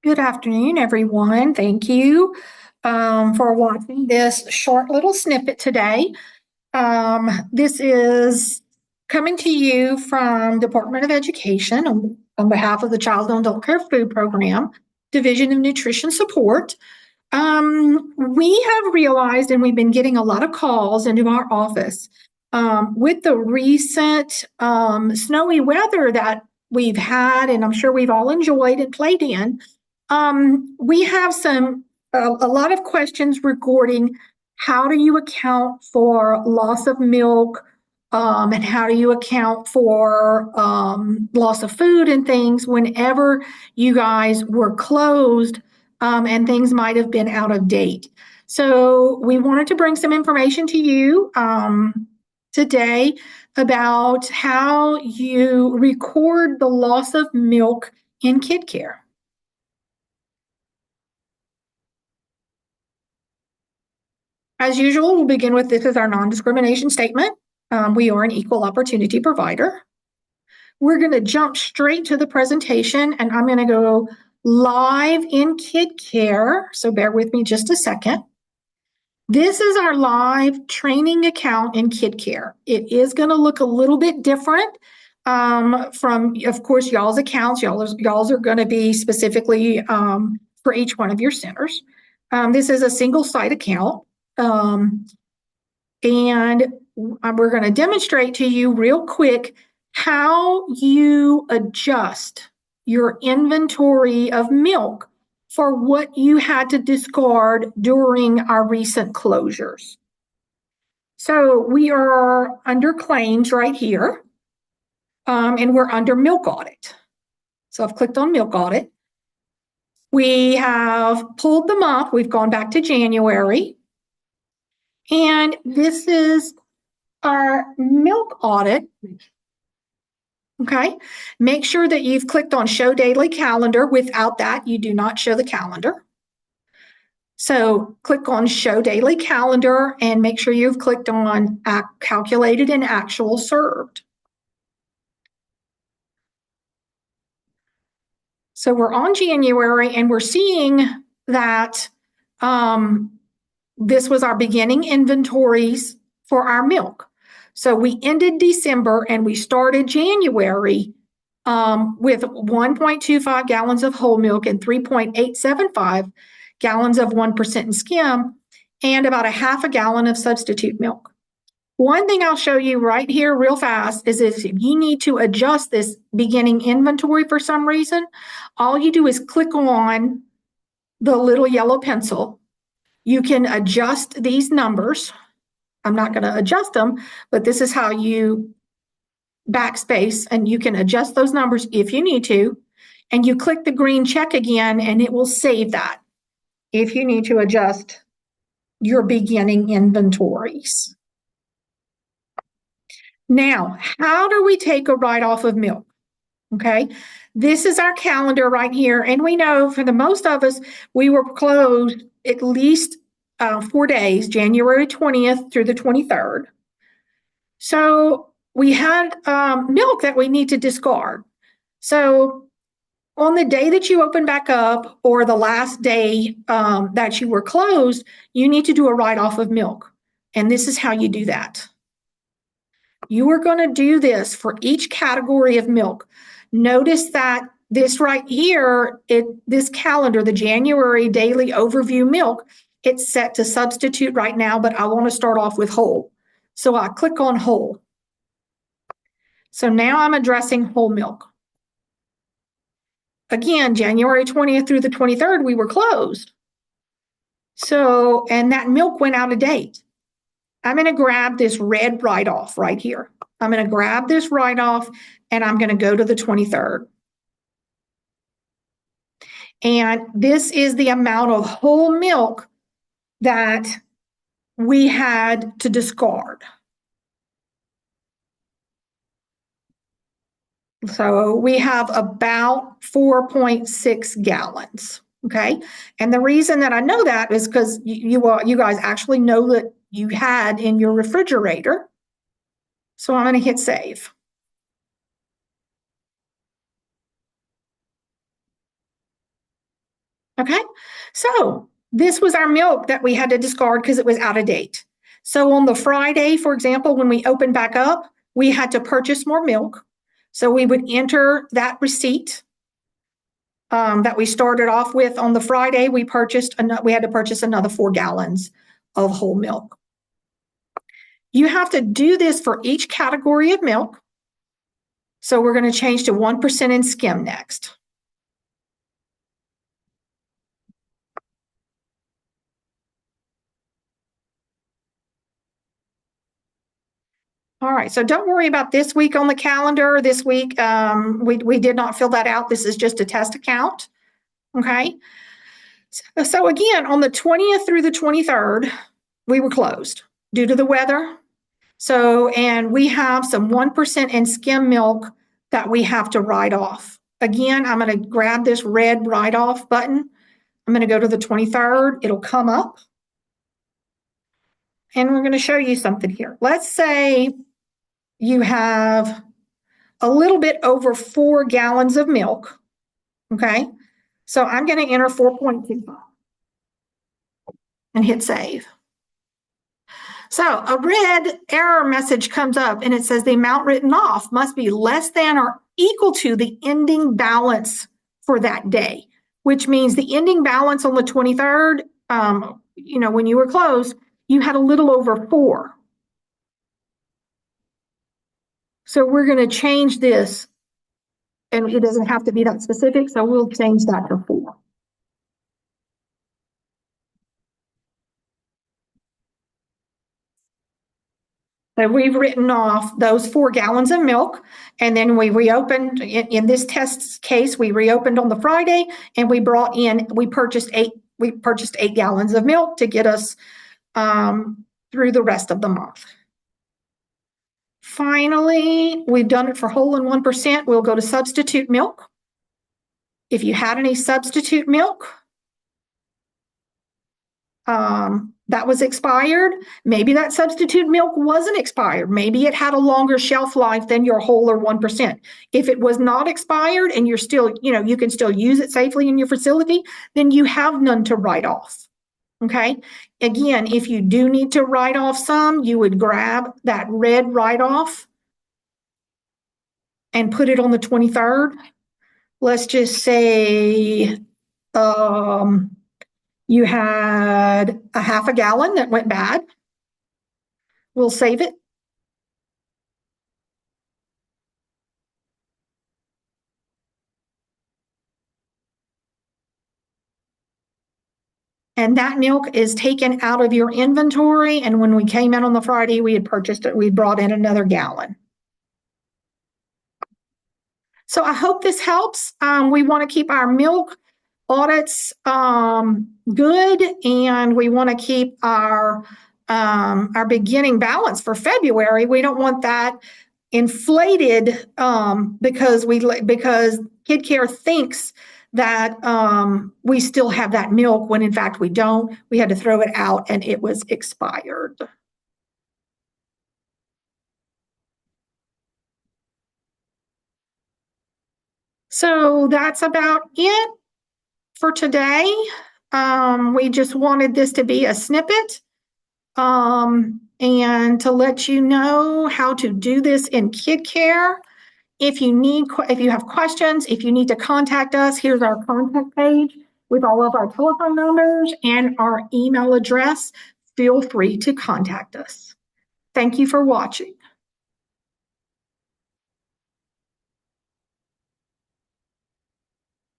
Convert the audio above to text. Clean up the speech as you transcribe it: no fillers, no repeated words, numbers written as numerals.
Good afternoon, everyone. Thank you for watching this short little snippet today. This is coming to you from Department of Education on behalf of the Child and Adult Care Food Program, Division of Nutrition Support. We have realized, and we've been getting a lot of calls into our office with the recent snowy weather that we've had, and I'm sure we've all enjoyed and played in. We have a lot of questions regarding how do you account for loss of milk, and how do you account for loss of food and things whenever you guys were closed, and things might have been out of date. So we wanted to bring some information to you today about how you record the loss of milk in kid care. As usual, we'll begin with this is our non-discrimination statement. We are an equal opportunity provider. We're going to jump straight to the presentation, and I'm going to go live in kid care. So bear with me just a second. This is our live training account in kid care. It is going to look a little bit different from, of course, y'all's accounts. Y'all's are going to be specifically for each one of your centers. This is a single site account. And we're going to demonstrate to you real quick how you adjust your inventory of milk for what you had to discard during our recent closures. So we are under claims right here, and we're under milk audit. So I've clicked on milk audit. We have pulled them up. We've gone back to January. And this is our milk audit. Okay. Make sure that you've clicked on show daily calendar. Without that, you do not show the calendar. So click on show daily calendar and make sure you've clicked on calculated and actual served. So we're on January and we're seeing that this was our beginning inventories for our milk. So we ended December and we started January with 1.25 gallons of whole milk and 3.875 gallons of 1% in skim and about a half a gallon of substitute milk. One thing I'll show you right here real fast is if you need to adjust this beginning inventory for some reason, all you do is click on the little yellow pencil. You can adjust these numbers. I'm not going to adjust them, but this is how you backspace, and you can adjust those numbers if you need to. And you click the green check again, and it will save that if you need to adjust your beginning inventories. Now, how do we take a write-off of milk? Okay, this is our calendar right here. And we know for the most of us, we were closed at least 4 days, January 20th through the 23rd. So we had milk that we need to discard. So on the day that you open back up or the last day that you were closed, you need to do a write-off of milk. And this is how you do that. You are going to do this for each category of milk. Notice that this right here, this calendar, the January daily overview milk, it's set to substitute right now, but I want to start off with whole. So I click on whole. So now I'm addressing whole milk. Again, January 20th through the 23rd, we were closed. So, and that milk went out of date. I'm going to grab this red write-off right here. I'm going to grab this write-off and I'm going to go to the 23rd. And this is the amount of whole milk that we had to discard. So we have about 4.6 gallons. Okay. And the reason that I know that is because you guys actually know that you had in your refrigerator. So I'm going to hit save. Okay, so this was our milk that we had to discard because it was out of date. So on the Friday, for example, when we opened back up, we had to purchase more milk. So we would enter that receipt that we started off with on the Friday. We had to purchase another 4 gallons of whole milk. You have to do this for each category of milk. So we're going to change to 1% in skim next. All right, so don't worry about this week on the calendar. This week, we did not fill that out. This is just a test account. Okay. So again, on the 20th through the 23rd, we were closed due to the weather. So, and we have some 1% in skim milk that we have to write off. Again, I'm going to grab this red write off button. I'm going to go to the 23rd. It'll come up. And we're going to show you something here. Let's say you have a little bit over 4 gallons of milk. Okay. So I'm going to enter 4.25 and hit save. So a red error message comes up and it says the amount written off must be less than or equal to the ending balance for that day, which means the ending balance on the 23rd, when you were closed, you had a little over 4. So we're going to change this, and it doesn't have to be that specific, so we'll change that to 4. So we've written off those 4 gallons of milk, and then we reopened. In this test case, we reopened on the Friday, and we purchased 8 gallons of milk to get us through the rest of the month. Finally, we've done it for whole and 1%. We'll go to substitute milk. If you had any substitute milk that was expired, maybe that substitute milk wasn't expired. Maybe it had a longer shelf life than your whole or 1%. If it was not expired and you're still, you can still use it safely in your facility, then you have none to write off. Okay. Again, if you do need to write off some, you would grab that red write off and put it on the 23rd. Let's just say you had a half a gallon that went bad. We'll save it. And that milk is taken out of your inventory. And when we came in on the Friday, we had purchased it. We brought in another gallon. So I hope this helps. We want to keep our milk audits good, and we want to keep our beginning balance for February. We don't want that inflated because Kid Care thinks that we still have that milk when in fact we don't. We had to throw it out and it was expired. So that's about it for today. We just wanted this to be a snippet and to let you know how to do this in Kid Care. If you have questions, if you need to contact us, here's our contact page with all of our telephone numbers and our email address. Feel free to contact us. Thank you for watching.